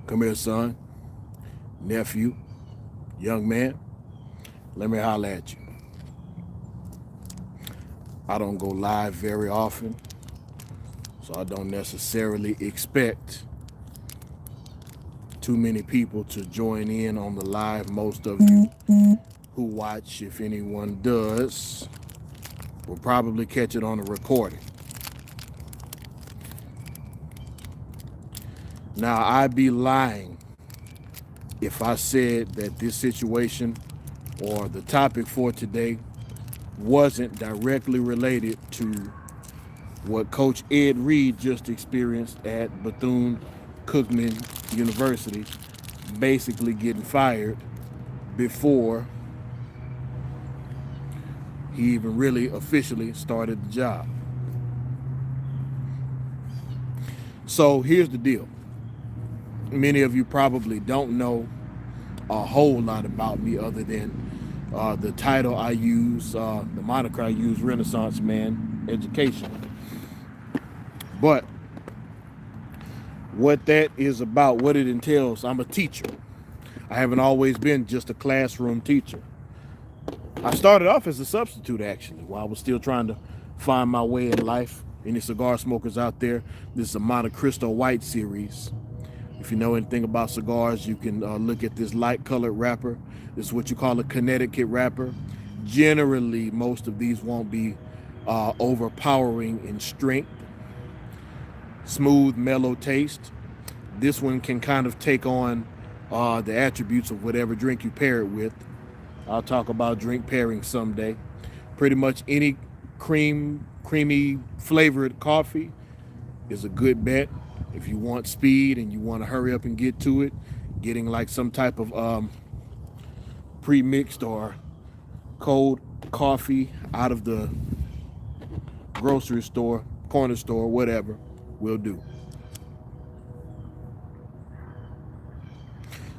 Come here, son, nephew, young man. Let me holler at you. I don't go live very often, so I don't necessarily expect too many people to join in on the live. Most of you who watch, if anyone does, will probably catch it on a recording. Now, I'd be lying if I said that this situation or the topic for today wasn't directly related to what Coach Ed Reed just experienced at Bethune-Cookman University, basically getting fired before he even really officially started the job. So here's the deal. Many of you probably don't know a whole lot about me other than the title I use, the moniker I use, Renaissance Man Education. But what that is about, what it entails, I'm a teacher. I haven't always been just a classroom teacher. I started off as a substitute, actually, while I was still trying to find my way in life. Any cigar smokers out there, this is a Monte Cristo White series. If you know anything about cigars, you can look at this light colored wrapper. This is what you call a Connecticut wrapper. Generally, most of these won't be overpowering in strength. Smooth, mellow taste. This one can kind of take on the attributes of whatever drink you pair it with. I'll talk about drink pairing someday. Pretty much any creamy flavored coffee is a good bet. If you want speed and you want to hurry up and get to it, getting like some type of pre-mixed or cold coffee out of the grocery store, corner store, whatever, will do.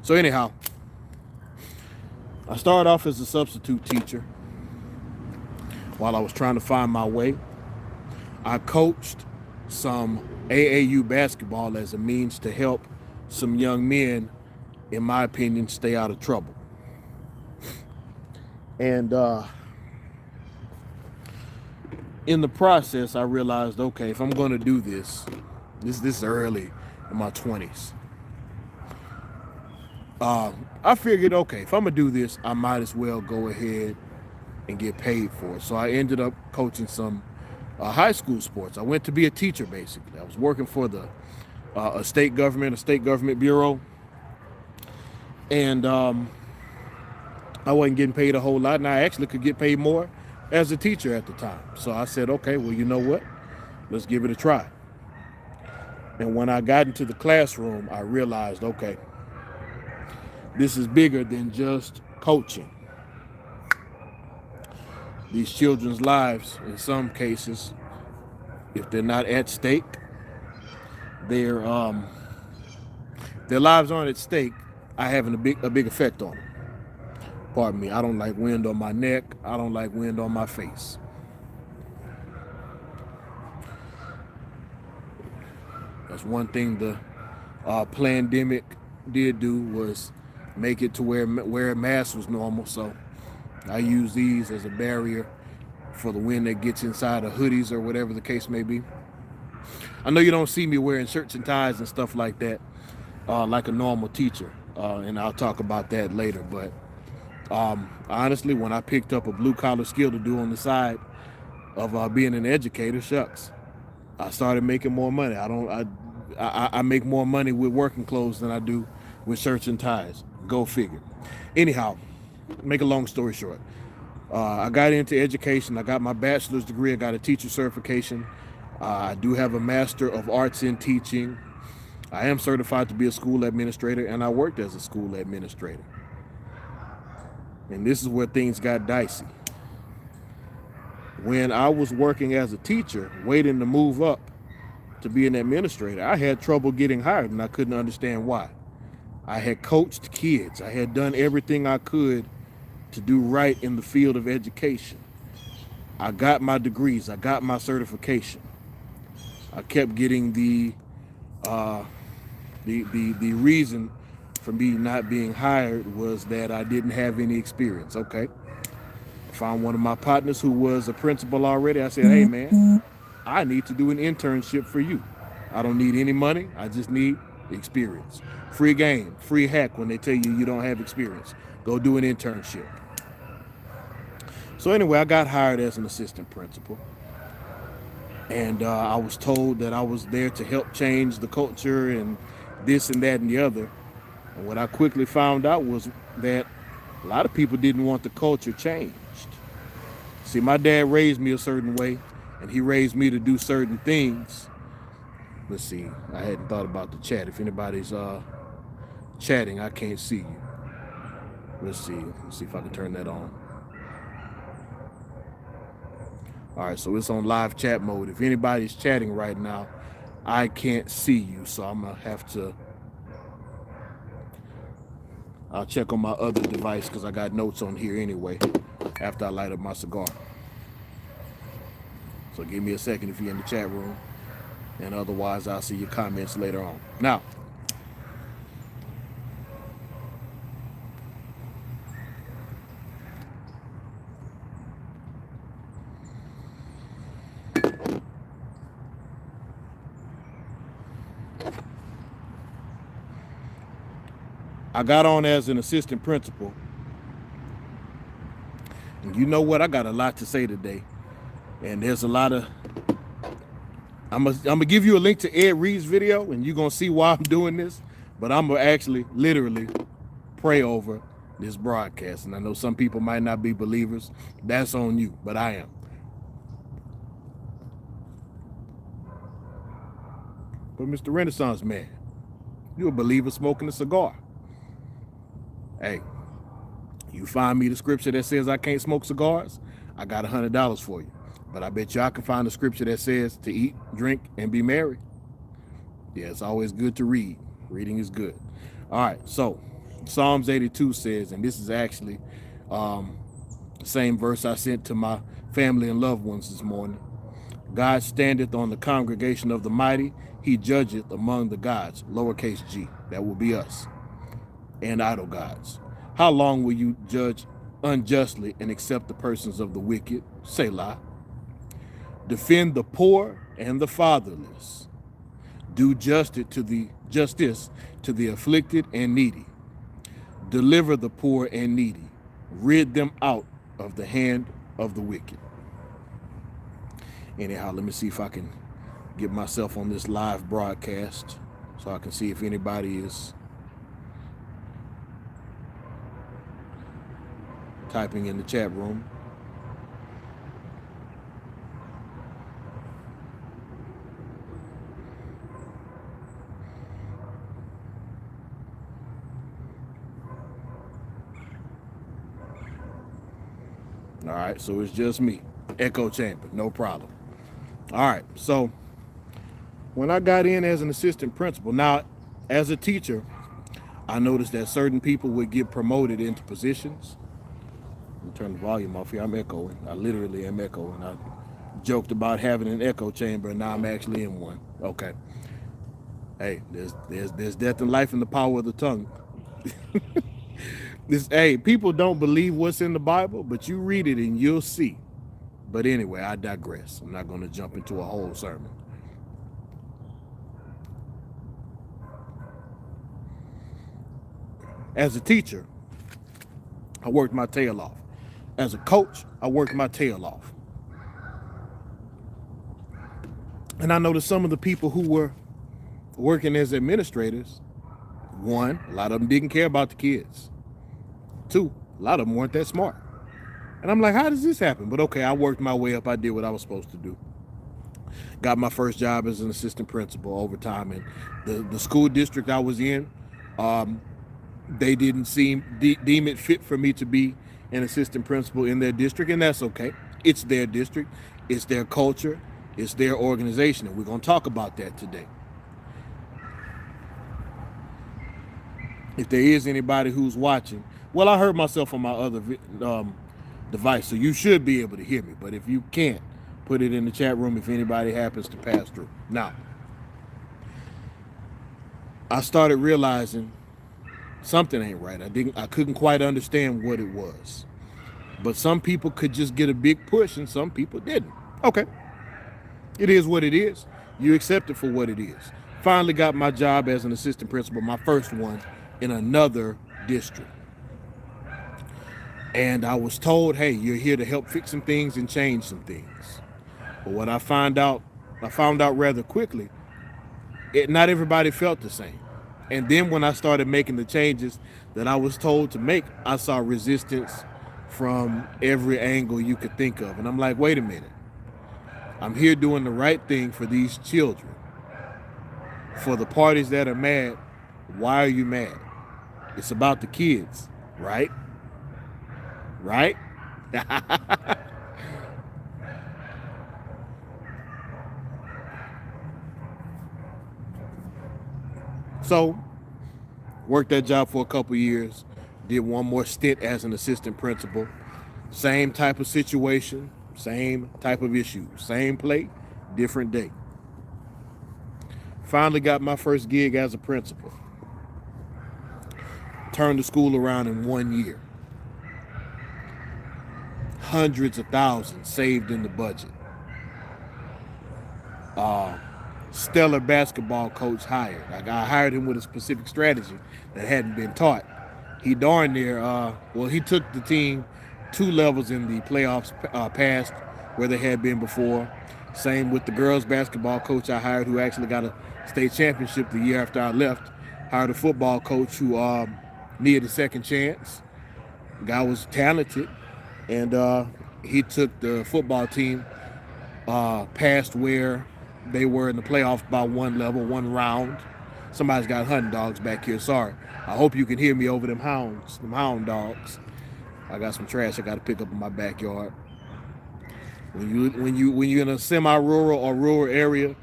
So anyhow, I started off as a substitute teacher while I was trying to find my way. I coached some AAU basketball as a means to help some young men, in my opinion, stay out of trouble. And in the process, I realized, okay, if I'm going to do this is early in my 20s. I figured, okay, if I'm going to do this, I might as well go ahead and get paid for it. So I ended up coaching some high school sports. I went to be a teacher, basically. I was working for a state government bureau. And I wasn't getting paid a whole lot, and I actually could get paid more as a teacher at the time. So I said, okay, well, you know what? Let's give it a try. And when I got into the classroom, I realized, okay, this is bigger than just coaching. These children's lives, in some cases, if they're not at stake, their lives aren't at stake, I have a big effect on them. Pardon me, I don't like wind on my neck. I don't like wind on my face. That's one thing the pandemic did do, was make it to where wearing masks was normal. So I use these as a barrier for the wind that gets inside of hoodies or whatever the case may be. I know you don't see me wearing shirts and ties and stuff like that, like a normal teacher, and I'll talk about that later. But honestly, when I picked up a blue-collar skill to do on the side of being an educator, shucks, I started making more money. I make more money with working clothes than I do with shirts and ties. Go figure. Anyhow, make a long story short, I got into education. I got my bachelor's degree. I got a teacher certification. I do have a Master of Arts in Teaching. I am certified to be a school administrator, and I worked as a school administrator. And this is where things got dicey. When I was working as a teacher, waiting to move up to be an administrator, I had trouble getting hired, and I couldn't understand why. I had coached kids. I had done everything I could to do right in the field of education. I got my degrees. I got my certification. I kept getting the The reason for me not being hired was that I didn't have any experience. Okay. Found one of my partners who was a principal already. I said, hey man, I need to do an internship for you. I don't need any money. I just need experience. Free game, free hack when they tell you you don't have experience. Go do an internship. So anyway, I got hired as an assistant principal. And I was told that I was there to help change the culture and this and that and the other. And what I quickly found out was that a lot of people didn't want the culture changed. See, my dad raised me a certain way, and he raised me to do certain things. Let's see, I hadn't thought about the chat. If anybody's chatting, I can't see you. Let's see if I can turn that on. All right, so it's on live chat mode. If anybody's chatting right now, I can't see you, so I'm gonna have to. I'll check on my other device because I got notes on here anyway after I light up my cigar. So give me a second if you're in the chat room, and otherwise I'll see your comments later on. Now, I got on as an assistant principal. And you know what? I got a lot to say today. And there's a lot of... I'm gonna give you a link to Ed Reed's video, and you're going to see why I'm doing this. But I'm going to actually, literally, pray over this broadcast. And I know some people might not be believers. That's on you, but I am. But Mr. Renaissance Man, you a believer smoking a cigar. Hey, you find me the scripture that says I can't smoke cigars, I got $100 for you. But I bet you I can find a scripture that says to eat, drink, and be merry. Yeah, it's always good to read. Reading is good. All right, so Psalms 82 says, and this is actually the same verse I sent to my family and loved ones this morning. God standeth on the congregation of the mighty. He judgeth among the gods, lowercase g. That will be us. And idol gods. How long will you judge unjustly and accept the persons of the wicked? Selah. Defend the poor and the fatherless. Do justice to the afflicted and needy. Deliver the poor and needy. Rid them out of the hand of the wicked. Anyhow, let me see if I can get myself on this live broadcast so I can see if anybody is typing in the chat room. All right, so it's just me, echo chamber, no problem. All right, so when I got in as an assistant principal, now as a teacher, I noticed that certain people would get promoted into positions. Let me turn the volume off here. I'm echoing. I literally am echoing. I joked about having an echo chamber, and now I'm actually in one. Okay. Hey, there's death and life in the power of the tongue. Hey, people don't believe what's in the Bible, but you read it and you'll see. But anyway, I digress. I'm not going to jump into a whole sermon. As a teacher, I worked my tail off. As a coach, I worked my tail off. And I noticed some of the people who were working as administrators, one, a lot of them didn't care about the kids. Two, a lot of them weren't that smart. And I'm like, how does this happen? But okay, I worked my way up. I did what I was supposed to do. Got my first job as an assistant principal over time. And the school district I was in, they didn't deem it fit for me to be an assistant principal in their district, and that's okay. It's their district, it's their culture, it's their organization, and we're going to talk about that today. If there is anybody who's watching, well, I heard myself on my other device, so you should be able to hear me, but if you can't, put it in the chat room if anybody happens to pass through. Now, I started realizing something ain't right. I couldn't quite understand what it was. But some people could just get a big push and some people didn't. Okay. It is what it is. You accept it for what it is. Finally got my job as an assistant principal, my first one in another district. And I was told, hey, you're here to help fix some things and change some things. But what I found out rather quickly, not everybody felt the same. And then when I started making the changes that I was told to make, I saw resistance from every angle you could think of. And I'm like, wait a minute. I'm here doing the right thing for these children. For the parties that are mad, why are you mad? It's about the kids, right? Right? So, worked that job for a couple years, did one more stint as an assistant principal. Same type of situation, same type of issue, same plate, different day. Finally got my first gig as a principal. Turned the school around in 1 year. Hundreds of thousands saved in the budget. Stellar basketball coach hired. I hired him with a specific strategy that hadn't been taught. He darn near, he took the team 2 levels in the playoffs past where they had been before. Same with the girls basketball coach I hired, who actually got a state championship the year after I left. Hired a football coach who needed a second chance. Guy was talented, and he took the football team past where they were in the playoffs by 1 level, 1 round. Somebody's got hunting dogs back here. Sorry. I hope you can hear me over them hound dogs. I got some trash I got to pick up in my backyard. When you're in a semi-rural or rural area,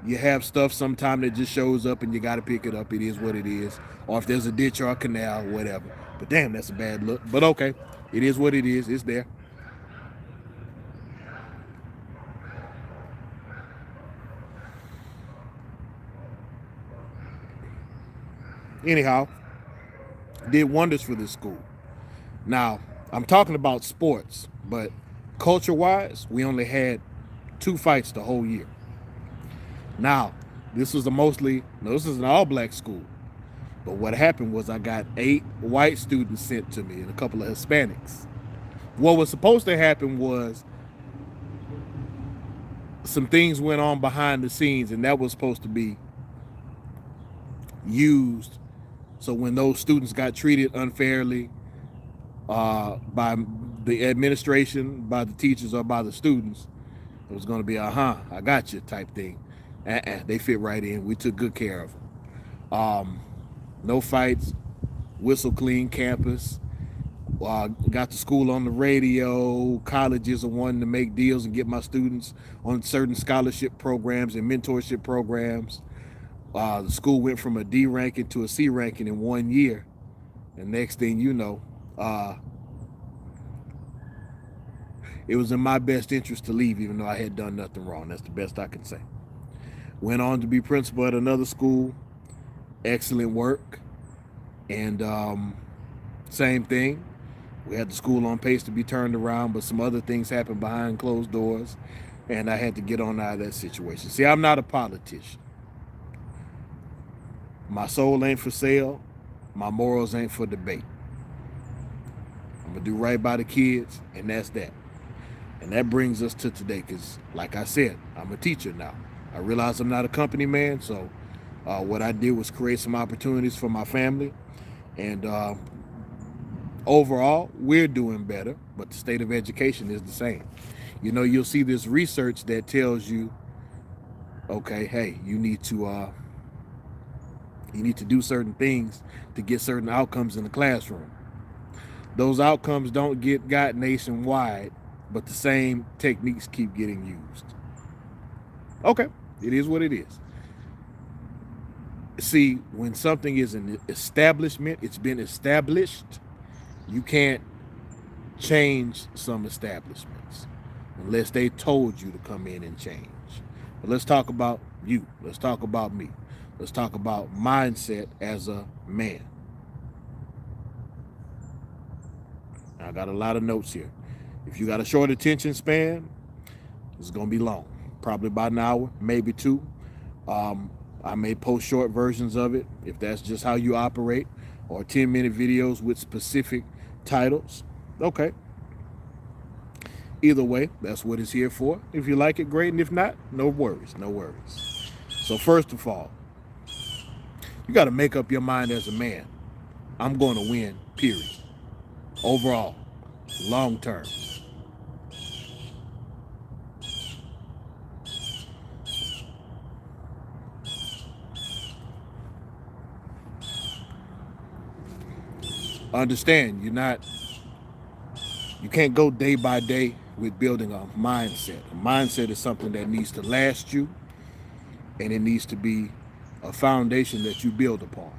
you have stuff sometime that just shows up and you got to pick it up. It is what it is. Or if there's a ditch or a canal, whatever. But damn, that's a bad look. But okay, it is what it is. It's there. Anyhow, did wonders for this school. Now, I'm talking about sports, but culture-wise, we only had 2 fights the whole year. Now, this is an all-black school. But what happened was I got 8 white students sent to me and a couple of Hispanics. What was supposed to happen was some things went on behind the scenes, and that was supposed to be used. So when those students got treated unfairly by the administration, by the teachers, or by the students, it was going to be I got you type thing. They fit right in. We took good care of them. No fights, whistle clean campus. Got the school on the radio. Colleges are wanting to make deals and get my students on certain scholarship programs and mentorship programs. The school went from a D ranking to a C ranking in 1 year. And next thing you know, it was in my best interest to leave, even though I had done nothing wrong. That's the best I can say. Went on to be principal at another school. Excellent work. And same thing. We had the school on pace to be turned around, but some other things happened behind closed doors, and I had to get on out of that situation. See, I'm not a politician. My soul ain't for sale. My morals ain't for debate. I'm going to do right by the kids, and that's that. And that brings us to today, because like I said, I'm a teacher now. I realize I'm not a company man, so what I did was create some opportunities for my family. And overall, we're doing better, but the state of education is the same. You know, you'll see this research that tells you, okay, hey, you need to do certain things to get certain outcomes in the classroom. Those outcomes don't get got nationwide, but the same techniques keep getting used. Okay, it is what it is. See, when something is an establishment, it's been established, you can't change some establishments unless they told you to come in and change. But let's talk about you. Let's talk about me. Let's talk about mindset as a man. I got a lot of notes here. If you got a short attention span, it's going to be long. Probably about an hour, maybe two. I may post short versions of it if that's just how you operate, or 10-minute videos with specific titles. Okay. Either way, that's what it's here for. If you like it, great. And if not, no worries, no worries. So first of all, you got to make up your mind as a man. I'm going to win, period. Overall, long term. Understand, you can't go day by day with building a mindset. A mindset is something that needs to last you, and it needs to be a foundation that you build upon.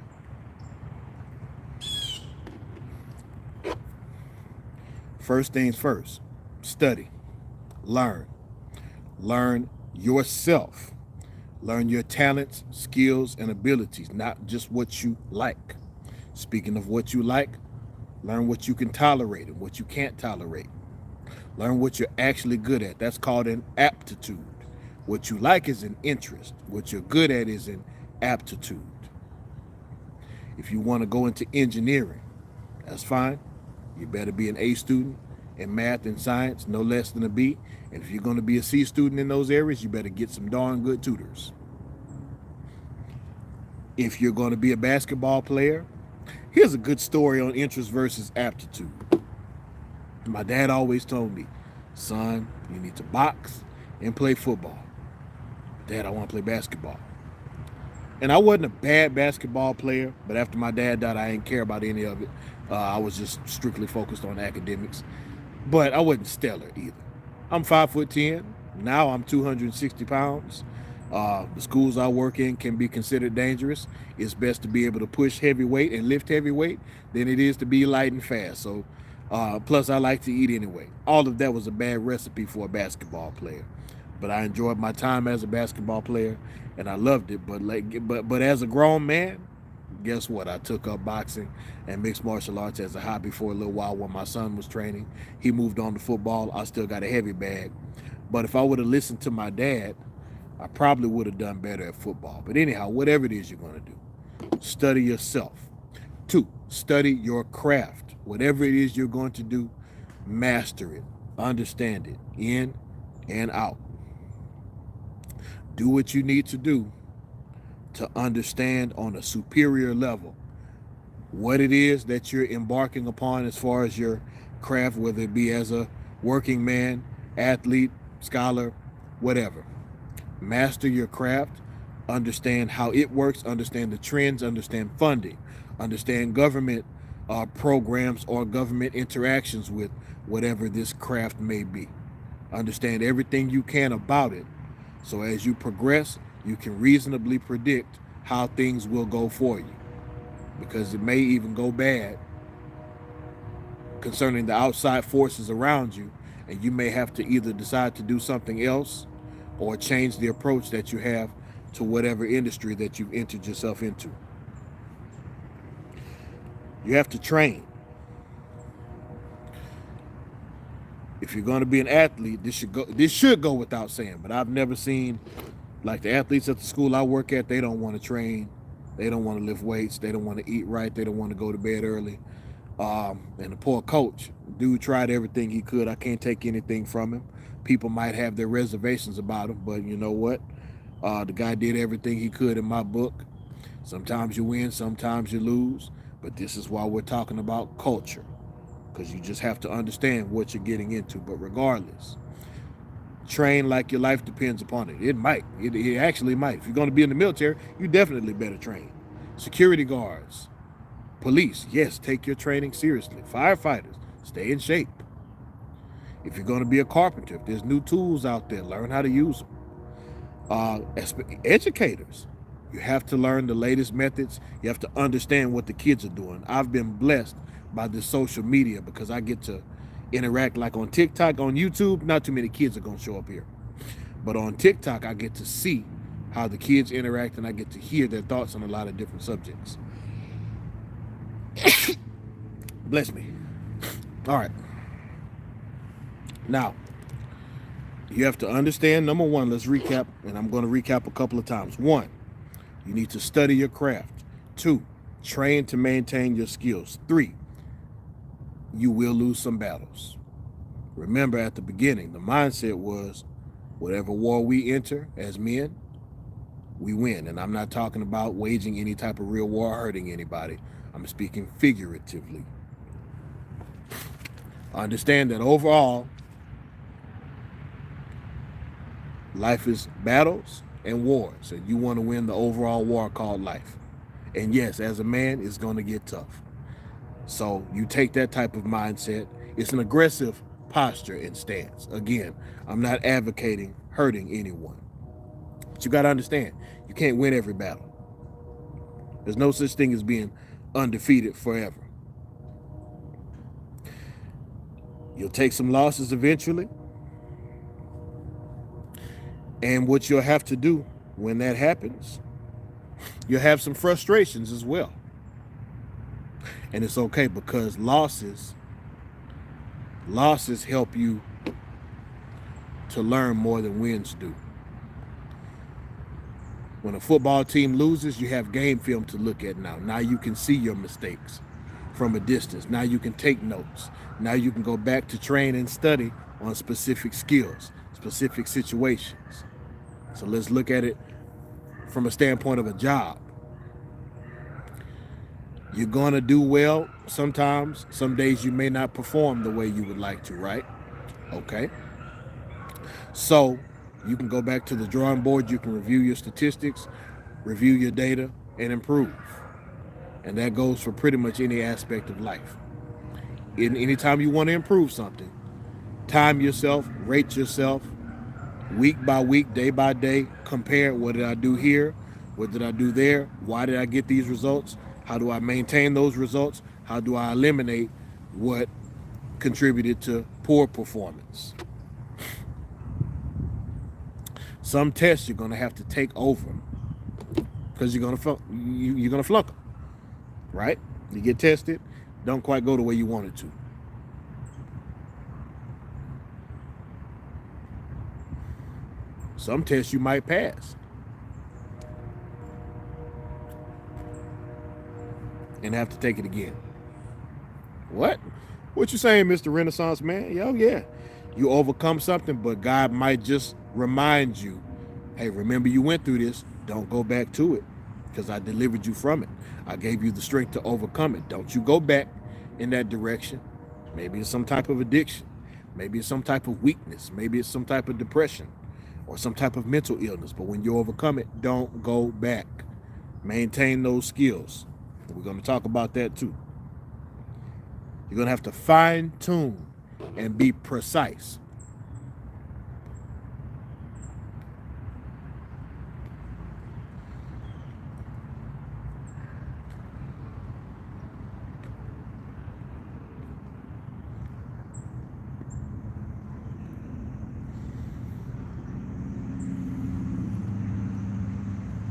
First things first, study, learn yourself, learn your talents, skills, and abilities, not just what you like. Speaking of what you like, learn what you can tolerate and what you can't tolerate. Learn what you're actually good at. That's called an aptitude. What you like is an interest. What you're good at is an aptitude. If you want to go into engineering, that's fine. You better be an A student in math and science, no less than a B. And if you're going to be a C student in those areas, you better get some darn good tutors. If you're going to be a basketball player, here's a good story on interest versus aptitude. My dad always told me, son, you need to box and play football. Dad, I want to play basketball. And I wasn't a bad basketball player, but after my dad died, I didn't care about any of it. I was just strictly focused on academics. But I wasn't stellar either. I'm 5'10". Now I'm 260 pounds. The schools I work in can be considered dangerous. It's best to be able to push heavy weight and lift heavy weight than it is to be light and fast. So, plus I like to eat anyway. All of that was a bad recipe for a basketball player. But I enjoyed my time as a basketball player, and I loved it. But as a grown man, guess what? I took up boxing and mixed martial arts as a hobby for a little while when my son was training. He moved on to football. I still got a heavy bag. But if I would have listened to my dad, I probably would have done better at football. But anyhow, whatever it is you're going to do, study yourself. 2, study your craft. Whatever it is you're going to do, master it. Understand it in and out. Do what you need to do to understand on a superior level what it is that you're embarking upon as far as your craft, whether it be as a working man, athlete, scholar, whatever. Master your craft, understand how it works, understand the trends, understand funding, understand government programs or government interactions with whatever this craft may be. Understand everything you can about it, so as you progress, you can reasonably predict how things will go for you, because it may even go bad concerning the outside forces around you, and you may have to either decide to do something else or change the approach that you have to whatever industry that you've entered yourself into. You have to train. If you're going to be an athlete, this should go without saying, but I've never seen, like, the athletes at the school I work at, they don't want to train, they don't want to lift weights, they don't want to eat right, they don't want to go to bed early. And the poor coach, dude tried everything he could. I can't take anything from him. People might have their reservations about him, but you know what? The guy did everything he could in my book. Sometimes you win, sometimes you lose, but this is why we're talking about culture, because you just have to understand what you're getting into. But regardless, train like your life depends upon it. It might. It actually might. If you're going to be in the military, you definitely better train. Security guards, police, yes, take your training seriously. Firefighters, stay in shape. If you're going to be a carpenter, if there's new tools out there, learn how to use them. Educators, you have to learn the latest methods. You have to understand what the kids are doing. I've been blessed by this social media because I get to interact, like on TikTok, on YouTube. Not too many kids are going to show up here. But on TikTok, I get to see how the kids interact, and I get to hear their thoughts on a lot of different subjects. Bless me. All right. Now, you have to understand, number one, let's recap, and I'm going to recap a couple of times. One, you need to study your craft. Two, train to maintain your skills. Three, you will lose some battles. Remember, at the beginning, the mindset was whatever war we enter as men, we win. And I'm not talking about waging any type of real war or hurting anybody. I'm speaking figuratively. Understand that overall, life is battles and wars, and you want to win the overall war called life. And yes, as a man, it's going to get tough. So you take that type of mindset. It's an aggressive posture and stance. Again, I'm not advocating hurting anyone. But you got to understand, you can't win every battle. There's no such thing as being undefeated forever. You'll take some losses eventually. And what you'll have to do when that happens, you'll have some frustrations as well. And it's okay, because losses help you to learn more than wins do. When a football team loses, you have game film to look at now. Now you can see your mistakes from a distance. Now you can take notes. Now you can go back to train and study on specific skills, specific situations. So let's look at it from a standpoint of a job. You're going to do well sometimes. Some days you may not perform the way you would like to, right? Okay. So you can go back to the drawing board. You can review your statistics, review your data, and improve. And that goes for pretty much any aspect of life. Anytime you want to improve something, time yourself, rate yourself, week by week, day by day, compare what did I do here, what did I do there, why did I get these results, how do I maintain those results, how do I eliminate what contributed to poor performance. Some tests you're going to have to take over because you're going to flunk them, right? You get tested, don't quite go the way you want it to. Some tests you might pass and have to take it again. What you saying, Mr. Renaissance man? Yeah. You overcome something, but God might just remind you, hey, remember you went through this. Don't go back to it, because I delivered you from it. I gave you the strength to overcome it. Don't you go back in that direction. Maybe it's some type of addiction. Maybe it's some type of weakness. Maybe it's some type of depression or some type of mental illness. But when you overcome it, don't go back. Maintain those skills. We're going to talk about that too. You're going to have to fine tune and be precise.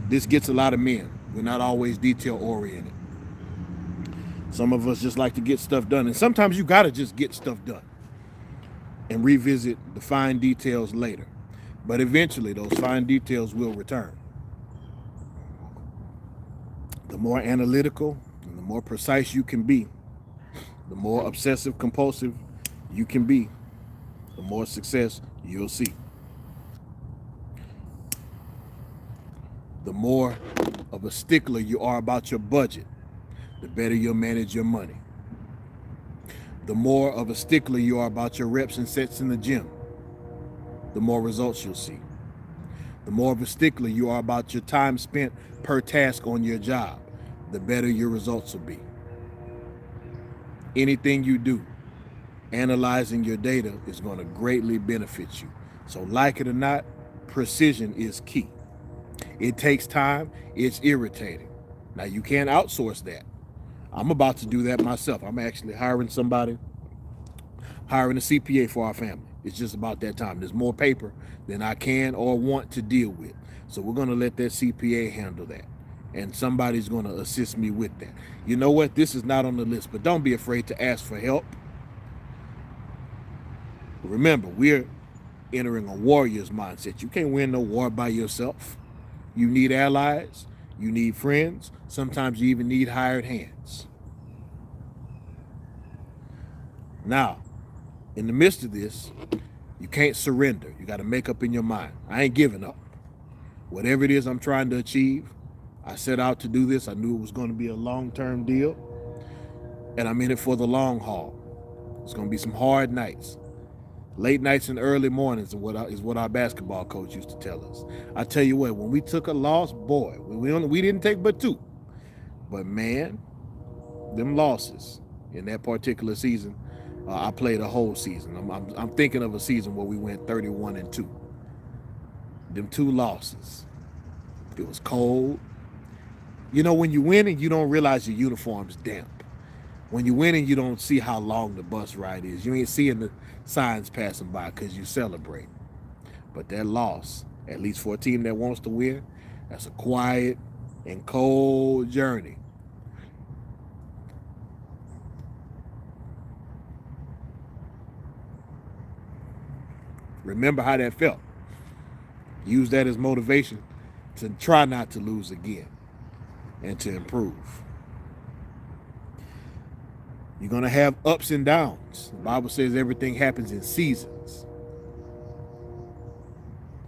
This gets a lot of men. We're not always detail oriented. Some of us just like to get stuff done. And sometimes you got to just get stuff done and revisit the fine details later. But eventually those fine details will return. The more analytical and the more precise you can be, the more obsessive compulsive you can be, the more success you'll see. The more of a stickler you are about your budget, the better you'll manage your money. The more of a stickler you are about your reps and sets in the gym, the more results you'll see. The more of a stickler you are about your time spent per task on your job, the better your results will be. Anything you do, analyzing your data is going to greatly benefit you. So like it or not, precision is key. It takes time. It's irritating. Now you can't outsource that. I'm about to do that myself. I'm actually hiring a CPA for our family. It's just about that time. There's more paper than I can or want to deal with. So we're going to let that CPA handle that. And somebody's going to assist me with that. You know what? This is not on the list, but don't be afraid to ask for help. Remember, we're entering a warrior's mindset. You can't win no war by yourself. You need allies. You need friends. Sometimes you even need hired hands. Now, in the midst of this, you can't surrender. You got to make up in your mind. I ain't giving up. Whatever it is I'm trying to achieve, I set out to do this. I knew it was going to be a long-term deal, and I'm in it for the long haul. It's going to be some hard nights. Late nights and early mornings is what our basketball coach used to tell us. I tell you what, when we took a loss, boy, we didn't take but 2. But man, them losses in that particular season, I played a whole season. I'm thinking of a season where we went 31-2. Them 2 losses. It was cold. You know, when you win and you don't realize your uniform's damp. When you win and you don't see how long the bus ride is. You ain't seeing the signs passing by because you celebrate. But that loss, at least for a team that wants to win, that's a quiet and cold journey. Remember how that felt. Use that as motivation to try not to lose again and to improve. You're going to have ups and downs. The Bible says everything happens in seasons.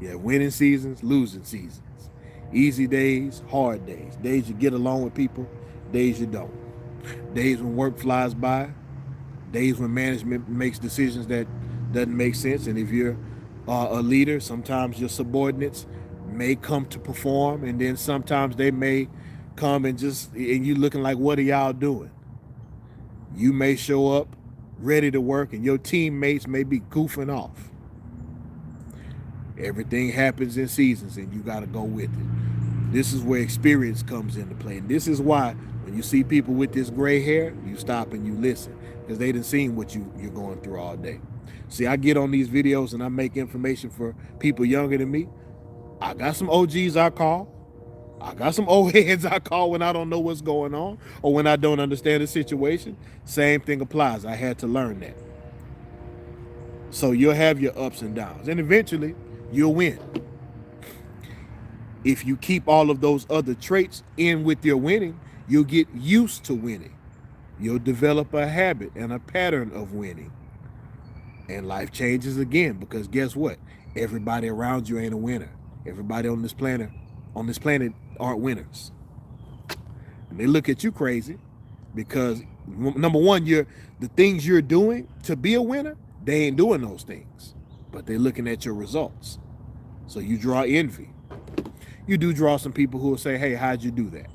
You have winning seasons, losing seasons. Easy days, hard days. Days you get along with people, days you don't. Days when work flies by. Days when management makes decisions that doesn't make sense. And if you're a leader, sometimes your subordinates may come to perform, and then sometimes they may come and you looking like, what are y'all doing? You may show up ready to work and your teammates may be goofing off. Everything happens in seasons and you got to go with it. This is where experience comes into play. And this is why when you see people with this gray hair, you stop and you listen because they done seen what you're going through all day. See, I get on these videos and I make information for people younger than me. I got some OGs I call. I got some old heads I call when I don't know what's going on or when I don't understand the situation. Same thing applies. I had to learn that. So you'll have your ups and downs, and eventually you'll win. If you keep all of those other traits in with your winning, you'll get used to winning. You'll develop a habit and a pattern of winning. And life changes again because guess what? Everybody around you ain't a winner. Everybody on this planet aren't winners. And they look at you crazy because number one, the things you're doing to be a winner, they ain't doing those things. But they're looking at your results. So you draw envy. You do draw some people who will say, hey, how'd you do that?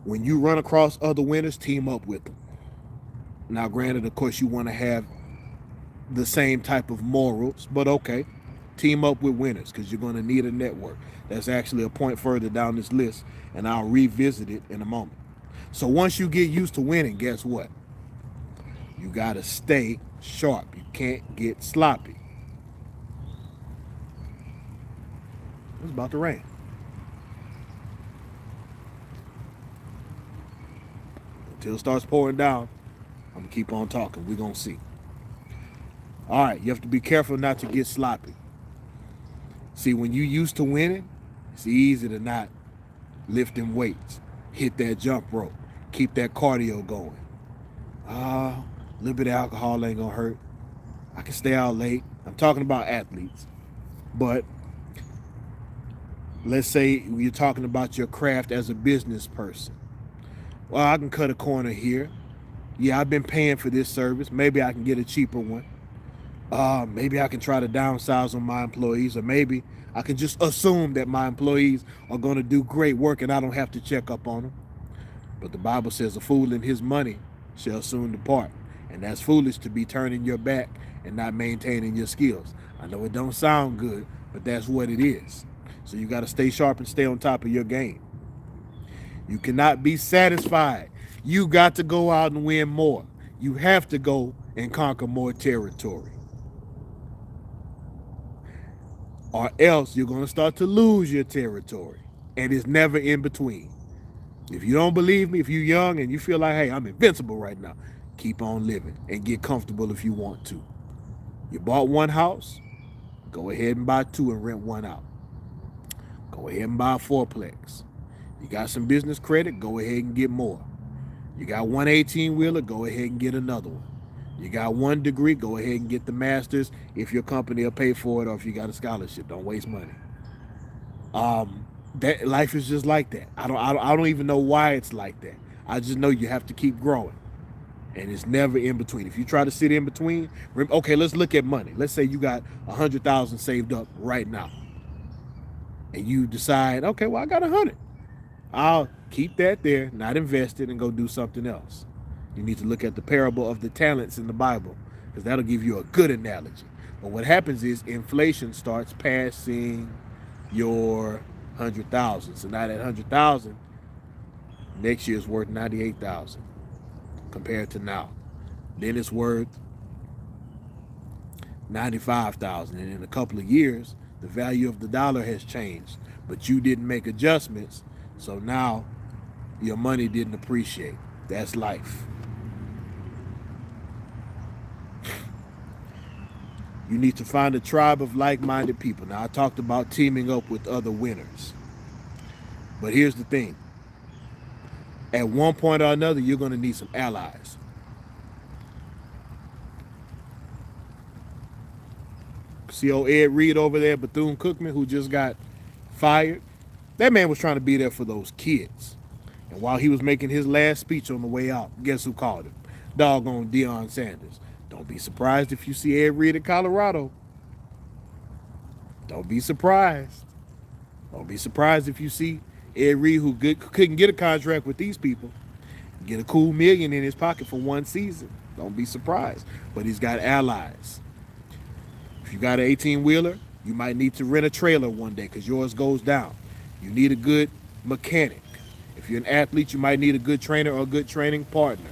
When you run across other winners, team up with them. Now, granted, of course, you want to have the same type of morals, but okay, team up with winners because you're going to need a network. That's actually a point further down this list, and I'll revisit it in a moment. So once you get used to winning, guess what? You got to stay sharp. You can't get sloppy. It's about to rain. Until it starts pouring down, I'm going to keep on talking. We're going to see. All right, you have to be careful not to get sloppy. See, when you're used to winning, it's easy to not lift them weights, hit that jump rope, keep that cardio going. A little bit of alcohol ain't going to hurt. I can stay out late. I'm talking about athletes. But let's say you're talking about your craft as a business person. Well, I can cut a corner here. Yeah, I've been paying for this service. Maybe I can get a cheaper one. Maybe I can try to downsize on my employees, or maybe I can just assume that my employees are going to do great work and I don't have to check up on them. But the Bible says a fool and his money shall soon depart. And that's foolish to be turning your back and not maintaining your skills. I know it don't sound good, but that's what it is. So you got to stay sharp and stay on top of your game. You cannot be satisfied. You got to go out and win more. You have to go and conquer more territory. or else you're going to start to lose your territory. And it's never in between. If you don't believe me, if you're young and you feel like, hey, I'm invincible right now, keep on living and get comfortable if you want to. You bought one house, go ahead and buy two and rent one out. Go ahead and buy a fourplex. You got some business credit, go ahead and get more. You got one 18-wheeler, go ahead and get another one. You got one degree, go ahead and get the master's if your company will pay for it or if you got a scholarship. Don't waste money. That life is just like that. I don't even know why it's like that. I just know you have to keep growing. And it's never in between. If you try to sit in between, okay, let's look at money. Let's say you got 100,000 saved up right now. And you decide, okay, well, I got 100. I'll keep that there, not invest it, and go do something else. You need to look at the parable of the talents in the Bible, because that'll give you a good analogy. But what happens is inflation starts passing your 100,000. So now that 100,000 next year is worth 98,000 compared to now. Then it's worth 95,000, and in a couple of years, the value of the dollar has changed, but you didn't make adjustments, so now your money didn't appreciate. That's life. You need to find a tribe of like-minded people. Now, I talked about teaming up with other winners. But here's the thing. At one point or another, you're going to need some allies. See old Ed Reed over there, Bethune-Cookman, who just got fired? That man was trying to be there for those kids. And while he was making his last speech on the way out, guess who called him? Doggone Deion Sanders. Don't be surprised if you see Ed Reed in Colorado. Don't be surprised. Don't be surprised if you see Ed Reed, who couldn't get a contract with these people, get a cool $1 million in his pocket for one season. Don't be surprised. But he's got allies. If you got an 18-wheeler, you might need to rent a trailer one day because yours goes down. You need a good mechanic. If you're an athlete, you might need a good trainer or a good training partner.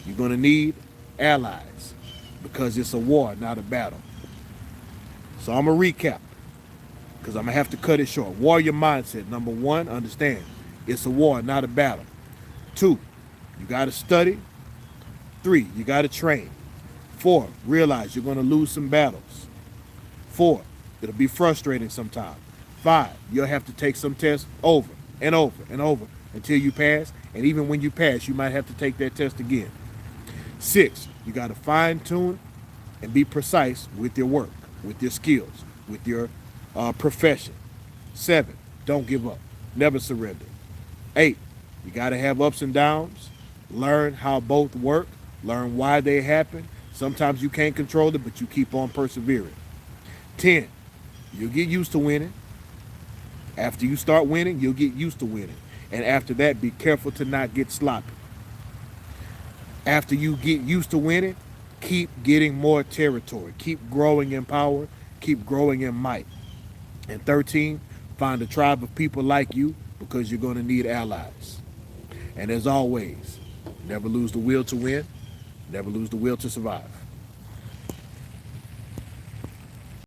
You're going to need allies because it's a war, not a battle. So I'm going to recap because I'm going to have to cut it short. Warrior mindset. Number one, understand it's a war, not a battle. 2, you got to study. 3, you got to train. 4, realize you're going to lose some battles. 4, it'll be frustrating sometimes. 5, you'll have to take some tests over and over and over until you pass. And even when you pass, you might have to take that test again. 6, you got to fine tune and be precise with your work, with your skills, with your profession. 7, don't give up. Never surrender. 8, you got to have ups and downs. Learn how both work. Learn why they happen. Sometimes you can't control it, but you keep on persevering. 10, you'll get used to winning. After you start winning, you'll get used to winning. And after that, be careful to not get sloppy. After you get used to winning, keep getting more territory. Keep growing in power. Keep growing in might. And 13, find a tribe of people like you because you're going to need allies. And as always, never lose the will to win. Never lose the will to survive.